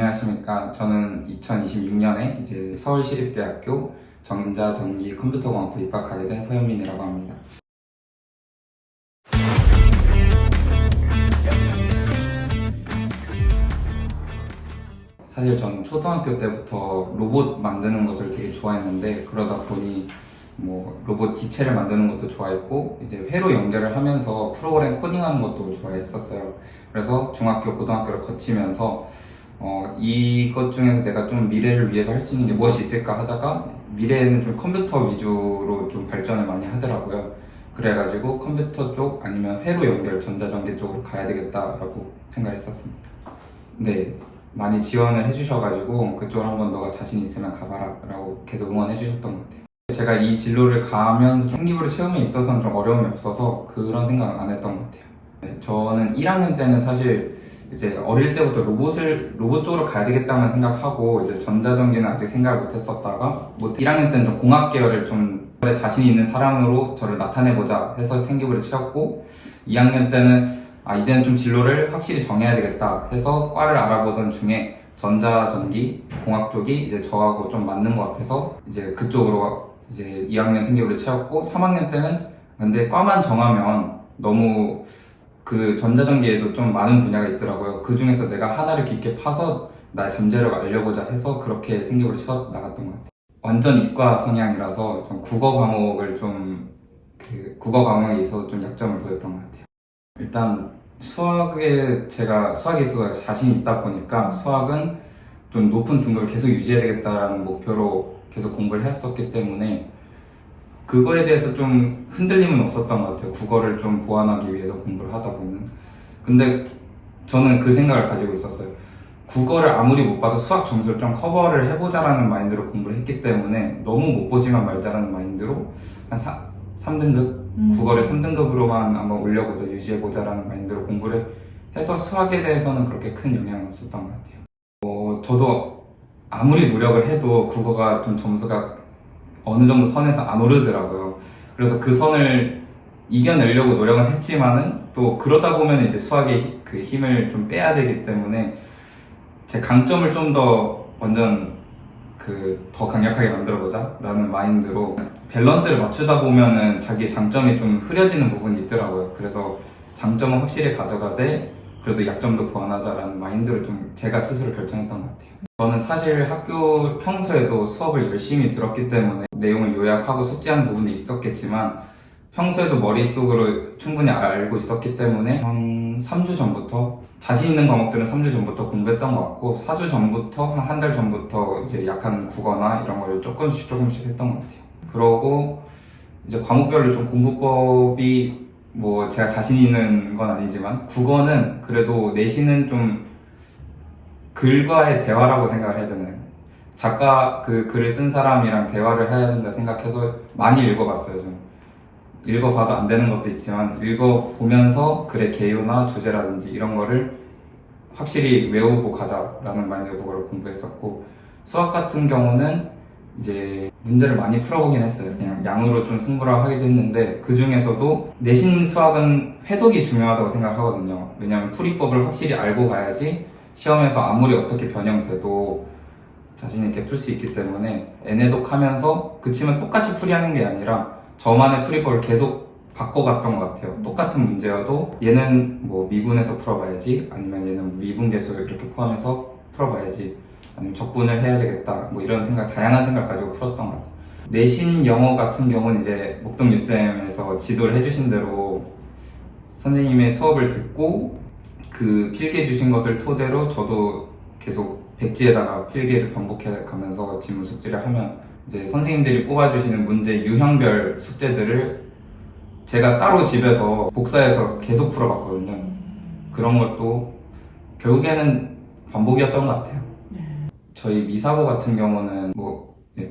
안녕하십니까. 저는 2026년에 이제 서울시립대학교 전자전기 컴퓨터공학부 입학하게 된 서현민이라고 합니다. 사실 저는 초등학교 때부터 로봇 만드는 것을 되게 좋아했는데, 그러다 보니 뭐 로봇 기체를 만드는 것도 좋아했고, 이제 회로 연결을 하면서 프로그램 코딩하는 것도 좋아했었어요. 그래서 중학교, 고등학교를 거치면서 이것 중에서 내가 좀 미래를 위해서 할 수 있는 게 무엇이 있을까 하다가, 미래에는 좀 컴퓨터 위주로 좀 발전을 많이 하더라고요. 그래가지고 컴퓨터 쪽 아니면 회로 연결, 전자전기 쪽으로 가야 되겠다라고 생각했었습니다. 네, 많이 지원을 해주셔가지고 그쪽으로 한번 너가 자신 있으면 가봐라 라고 계속 응원해주셨던 것 같아요. 제가 이 진로를 가면서 생기부를 채움에 있어서는 좀 어려움이 없어서 그런 생각은 안 했던 것 같아요. 네, 저는 1학년 때는 사실 이제 어릴 때부터 로봇 쪽으로 가야 되겠다만 생각하고, 이제 전자전기는 아직 생각을 못 했었다가, 뭐 1학년 때는 좀 공학 계열을 좀 자신이 있는 사람으로 저를 나타내보자 해서 생기부를 채웠고, 2학년 때는 이제는 좀 진로를 확실히 정해야 되겠다 해서 과를 알아보던 중에 전자전기 공학 쪽이 이제 저하고 좀 맞는 것 같아서 이제 그쪽으로 이제 2학년 생기부를 채웠고, 3학년 때는 근데 과만 정하면 너무 그 전자전기에도 좀 많은 분야가 있더라고요. 그 중에서 내가 하나를 깊게 파서 나의 잠재력을 알려보자 해서 그렇게 생기부를 채워 나갔던 것 같아요. 완전 이과 성향이라서 좀 국어 과목을 국어 과목에 있어서 좀 약점을 보였던 것 같아요. 일단 제가 수학에 있어서 자신이 있다 보니까 수학은 좀 높은 등급을 계속 유지해야 되겠다라는 목표로 계속 공부를 했었기 때문에 그거에 대해서 좀 흔들림은 없었던 것 같아요. 국어를 좀 보완하기 위해서 공부를 하다 보면. 근데 저는 그 생각을 가지고 있었어요. 국어를 아무리 못 봐도 수학 점수를 좀 커버를 해보자라는 마인드로 공부를 했기 때문에, 너무 못 보지만 말자라는 마인드로 한 3등급? 국어를 3등급으로만 한번 올려보자, 유지해보자라는 마인드로 공부를 해서 수학에 대해서는 그렇게 큰 영향은 없었던 것 같아요. 저도 아무리 노력을 해도 국어가 좀 점수가 어느 정도 선에서 안 오르더라고요. 그래서 그 선을 이겨내려고 노력은 했지만은, 또 그러다 보면 이제 수학의 그 힘을 좀 빼야 되기 때문에 제 강점을 좀 더 완전 더 강력하게 만들어보자 라는 마인드로 밸런스를 맞추다 보면은 자기 장점이 좀 흐려지는 부분이 있더라고요. 그래서 장점은 확실히 가져가되 그래도 약점도 보완하자라는 마인드를 좀 제가 스스로 결정했던 것 같아요. 저는 사실 학교 평소에도 수업을 열심히 들었기 때문에 내용을 요약하고 숙지하는 부분도 있었겠지만, 평소에도 머릿속으로 충분히 알고 있었기 때문에 한 3주 전부터, 자신 있는 과목들은 3주 전부터 공부했던 것 같고, 4주 전부터, 한 달 전부터 이제 약한 국어나 이런 걸 조금씩 했던 것 같아요. 그러고 이제 과목별로 좀 공부법이 뭐 제가 자신 있는 건 아니지만, 국어는 그래도 내신은 좀 글과의 대화라고 생각을 해야 되나요? 작가, 그 글을 쓴 사람이랑 대화를 해야 된다 생각해서 많이 읽어봤어요. 좀 읽어봐도 안 되는 것도 있지만, 읽어보면서 글의 개요나 주제라든지 이런 거를 확실히 외우고 가자라는 마인드로 그걸 공부했었고, 수학 같은 경우는 이제 문제를 많이 풀어보긴 했어요. 그냥 양으로 좀 승부를 하기도 했는데, 그 중에서도 내신 수학은 회독이 중요하다고 생각하거든요. 왜냐하면 풀이법을 확실히 알고 가야지 시험에서 아무리 어떻게 변형돼도 자신있게 풀 수 있기 때문에, N해독하면서 그치만 똑같이 풀이하는 게 아니라 저만의 풀이법을 계속 바꿔갔던 것 같아요. 똑같은 문제여도 얘는 뭐 미분해서 풀어봐야지, 아니면 얘는 미분계수 이렇게 포함해서 풀어봐야지, 아니면 적분을 해야 되겠다, 뭐 이런 다양한 생각을 가지고 풀었던 것 같아요. 내신 영어 같은 경우는 이제 목동 유쌤에서 지도를 해주신 대로 선생님의 수업을 듣고 그 필기해 주신 것을 토대로 저도 계속 백지에다가 필기를 반복해 가면서 지문 숙지를 하면, 이제 선생님들이 뽑아주시는 문제 유형별 숙제들을 제가 따로 집에서 복사해서 계속 풀어봤거든요. 그런 것도 결국에는 반복이었던 것 같아요. 저희 미사고 같은 경우는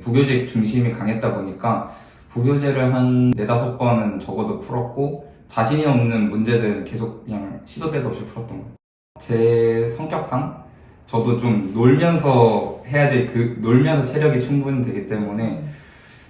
부교재 중심이 강했다 보니까 부교재를 한 4-5번은 적어도 풀었고, 자신이 없는 문제들은 계속 그냥 시도 때도 없이 풀었던 것 같아요. 제 성격상 저도 좀 놀면서 해야지, 놀면서 체력이 충분되기 때문에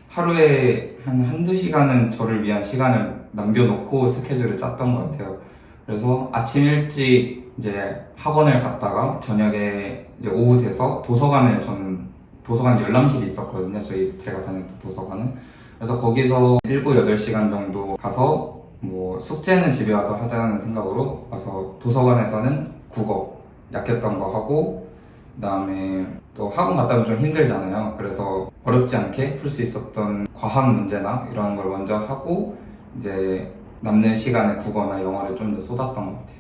하루에 한두 시간은 저를 위한 시간을 남겨놓고 스케줄을 짰던 것 같아요. 그래서 아침 일찍 이제 학원을 갔다가 저녁에 이제 오후 돼서 저는 도서관 열람실이 있었거든요. 제가 다녔던 도서관은. 그래서 거기서 7, 8시간 정도 가서 뭐 숙제는 집에 와서 하자는 생각으로 와서 도서관에서는 국어 약했던 거 하고, 그다음에 또 학원 갔다 오면 좀 힘들잖아요. 그래서 어렵지 않게 풀 수 있었던 과학 문제나 이런 걸 먼저 하고 이제 남는 시간에 국어나 영어를 좀 더 쏟았던 것 같아요.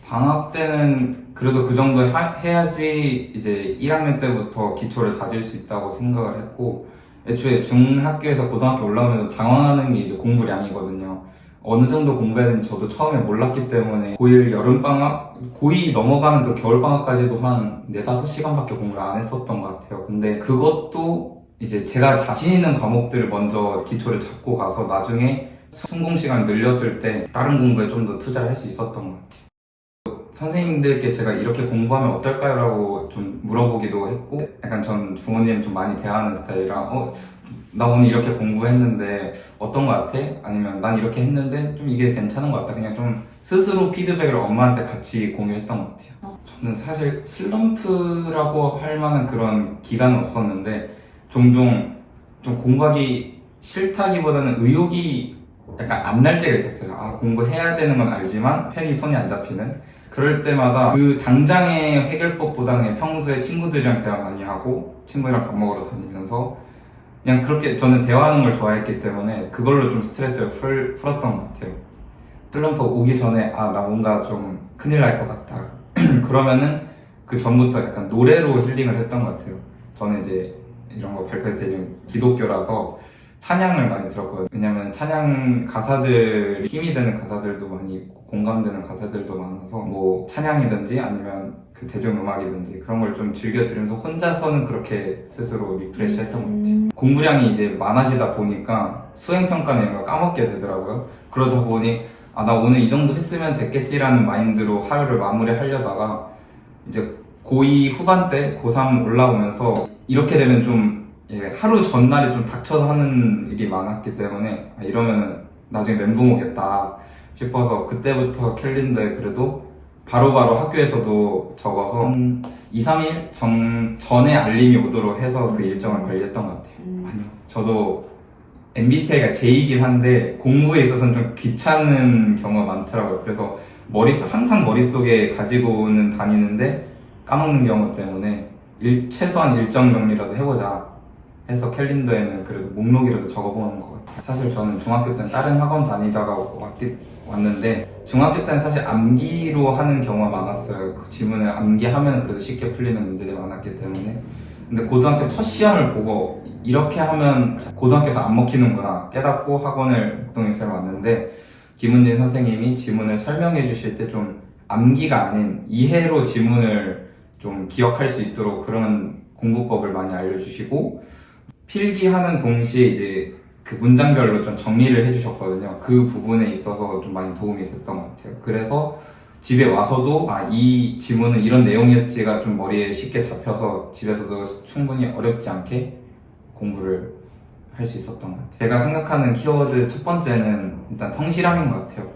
방학 때는 그래도 그 정도 해야지 이제 1학년 때부터 기초를 다질 수 있다고 생각을 했고, 애초에 중학교에서 고등학교 올라오면서 당황하는 게 이제 공부량이거든요. 어느 정도 공부해야 되는지 저도 처음에 몰랐기 때문에 고1 여름방학, 고2 넘어가는 그 겨울방학까지도 한 4, 5시간밖에 공부를 안 했었던 것 같아요. 근데 그것도 이제 제가 자신 있는 과목들을 먼저 기초를 잡고 가서 나중에 순공 시간 늘렸을 때 다른 공부에 좀 더 투자를 할 수 있었던 것 같아요. 선생님들께 제가 이렇게 공부하면 어떨까요? 라고 좀 물어보기도 했고, 약간 전 부모님 좀 많이 대하는 스타일이라 나 오늘 이렇게 공부했는데 어떤 것 같아? 아니면 난 이렇게 했는데 좀 이게 괜찮은 것 같다. 그냥 좀 스스로 피드백을 엄마한테 같이 공유했던 것 같아요. 저는 사실 슬럼프라고 할 만한 그런 기간은 없었는데 종종 좀 공부하기 싫다기보다는 의욕이 약간 안 날 때가 있었어요. 공부해야 되는 건 알지만 펜이 손이 안 잡히는. 그럴 때마다 그 당장의 해결법보다는 평소에 친구들이랑 대화 많이 하고 친구들이랑 밥 먹으러 다니면서 그냥 그렇게 저는 대화하는 걸 좋아했기 때문에 그걸로 좀 스트레스를 풀었던 것 같아요. 슬럼프 오기 전에 나 뭔가 좀 큰일 날 것 같다. 그러면은 그 전부터 약간 노래로 힐링을 했던 것 같아요. 저는 이제 이런 거 발표할 때 좀 기독교라서 찬양을 많이 들었거든요. 왜냐면 찬양 가사들, 힘이 되는 가사들도 많이 있고 공감되는 가사들도 많아서 뭐 찬양이든지 아니면 그 대중음악이든지 그런 걸 좀 즐겨 들으면서 혼자서는 그렇게 스스로 리프레시 했던 것 같아요. 공부량이 이제 많아지다 보니까 수행평가나 이런 걸 까먹게 되더라고요. 그러다 보니 나 오늘 이 정도 했으면 됐겠지라는 마인드로 하루를 마무리하려다가 이제 고2 후반 때 고3 올라오면서 이렇게 되면 좀 하루 전날에 좀 닥쳐서 하는 일이 많았기 때문에 이러면 나중에 멘붕 오겠다 싶어서 그때부터 캘린더에 그래도 바로바로 학교에서도 적어서 한 2, 3일 전에 알림이 오도록 해서 그 일정을 관리했던 것 같아요. 아니요. 저도 MBTI가 J이긴 한데 공부에 있어서는 좀 귀찮은 경우가 많더라고요. 그래서 항상 머릿속에 가지고는 다니는데 까먹는 경우 때문에 최소한 일정 정리라도 해보자 해서 캘린더에는 그래도 목록이라도 적어보는 것 같아요. 사실 저는 중학교 때는 다른 학원 다니다가 왔는데 중학교 때는 사실 암기로 하는 경우가 많았어요. 그 지문을 암기하면 그래도 쉽게 풀리는 문제들이 많았기 때문에. 근데 고등학교 첫 시험을 보고 이렇게 하면 고등학교에서 안 먹히는구나 깨닫고 학원을 목동일세로 왔는데, 김은진 선생님이 지문을 설명해 주실 때 좀 암기가 아닌 이해로 지문을 좀 기억할 수 있도록 그런 공부법을 많이 알려주시고, 필기하는 동시에 이제 그 문장별로 좀 정리를 해주셨거든요. 그 부분에 있어서 좀 많이 도움이 됐던 것 같아요. 그래서 집에 와서도 이 지문은 이런 내용이었지가 좀 머리에 쉽게 잡혀서 집에서도 충분히 어렵지 않게 공부를 할 수 있었던 것 같아요. 제가 생각하는 키워드 첫 번째는 일단 성실함인 것 같아요.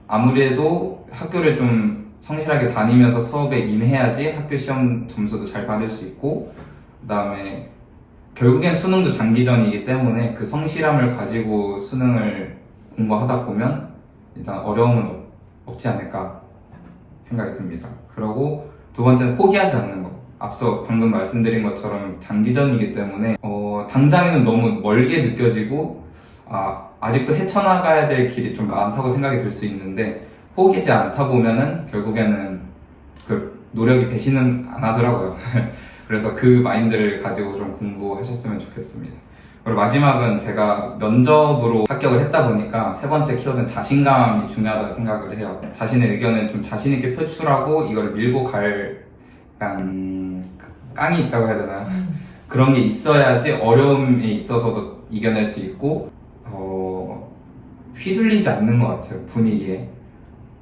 아무래도 학교를 좀 성실하게 다니면서 수업에 임해야지 학교 시험 점수도 잘 받을 수 있고, 그 다음에 결국엔 수능도 장기전이기 때문에 그 성실함을 가지고 수능을 공부하다 보면 일단 어려움은 없지 않을까 생각이 듭니다. 그리고 두 번째는 포기하지 않는 것. 앞서 방금 말씀드린 것처럼 장기전이기 때문에 당장에는 너무 멀게 느껴지고 아직도 헤쳐나가야 될 길이 좀 많다고 생각이 들 수 있는데, 포기하지 않다 보면은 결국에는 그 노력이 배신은 안 하더라고요. 그래서 그 마인드를 가지고 좀 공부하셨으면 좋겠습니다. 그리고 마지막은 제가 면접으로 합격을 했다 보니까 세 번째 키워드는 자신감이 중요하다고 생각을 해요. 자신의 의견을 좀 자신 있게 표출하고 이걸 밀고 갈 약간 깡이 있다고 해야 되나요? 그런 게 있어야지 어려움에 있어서도 이겨낼 수 있고 휘둘리지 않는 것 같아요. 분위기에.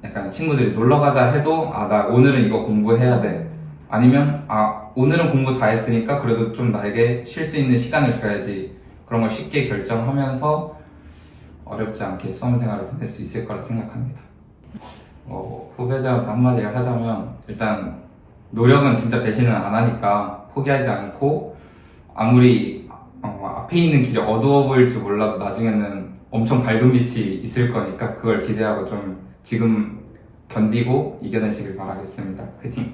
약간 친구들이 놀러 가자 해도 나 오늘은 이거 공부해야 돼. 아니면 오늘은 공부 다 했으니까 그래도 좀 나에게 쉴 수 있는 시간을 줘야지. 그런 걸 쉽게 결정하면서 어렵지 않게 수험생활을 보낼 수 있을 거라 생각합니다. 후배들한테 한마디를 하자면 일단 노력은 진짜 배신은 안 하니까 포기하지 않고 아무리 앞에 있는 길이 어두워 보일 줄 몰라도 나중에는 엄청 밝은 빛이 있을 거니까 그걸 기대하고 좀 지금 견디고 이겨내시길 바라겠습니다. 화이팅!